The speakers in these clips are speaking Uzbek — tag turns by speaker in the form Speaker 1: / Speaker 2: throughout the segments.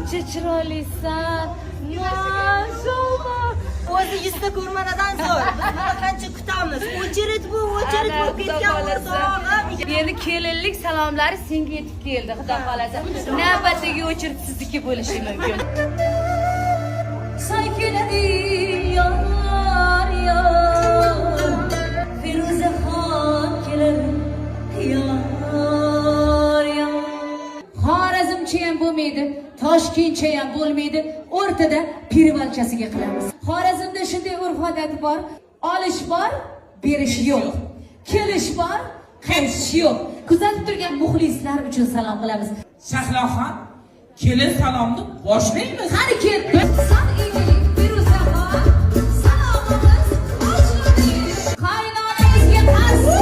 Speaker 1: Qancha chiroylisan. Maşallah.
Speaker 2: O'zi yuzta ko'rmanadan zo'r. Biz buni qancha kutamiz. O'chirit bo'lib ketgan o'rtog'im.
Speaker 1: Endi kelinlik salomlari senga yetib keldi, xudo xolasa. Navbatdagi o'chirit sizniki bo'lishi mumkin.
Speaker 3: Sakinadi yar yar Firuzaxon kelar yar yar Xorazmcha ham bo'lmaydi, Toshkentcha ham bo'lmaydi, o'rtada pirvalchasiga qilamiz. Xorazmda shunday urf-odat bor, olish bor, berish yo'q. Kelish bor, qaytish yo'q. Kuzatib turgan muxlislar uchun salom qilamiz.
Speaker 4: Shahloxon, kelin salomni boshlaymiz.
Speaker 3: Qani ketdi. Samimilik Firuzaxon, salomimiz boshlandi. Qaynonamizga qarshi.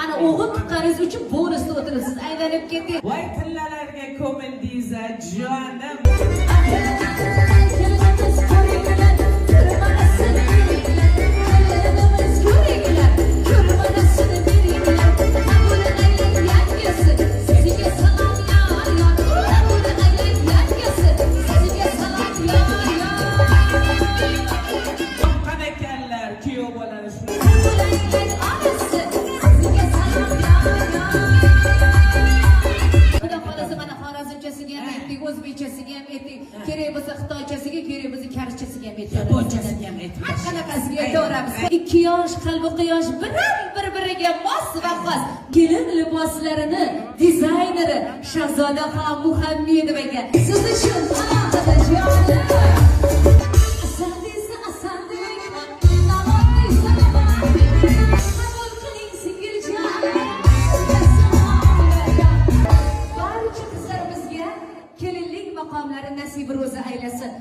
Speaker 3: Ana o'g'il tuqqaningiz uchun bonusda o'tiribsiz. Aylanib ketdi.
Speaker 4: Voy tillalarga ko'mildingiz jonim. O'zbekchasiga ham ayting, kerak bo'lsa xitoychasiga, kerak bo'lsa karishchasiga ham ayting. Yaponchasiga ham ayting.
Speaker 3: Har qanaqasiga aytaveramiz. Ikki yosh, qalbi quyosh bir-biriga mos va xos. Kelin liboslarini dizayneri Shahzodaxon Muhammedovaga siz uchun alohida jonim. Maqomlari nasib ro'za aylasin.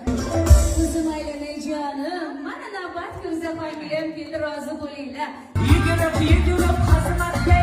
Speaker 3: O'zim aylanay jonim. Mana navbat Firuzaxonga ham keldi, rozi bo'linglar.
Speaker 4: Yugurib xizmatga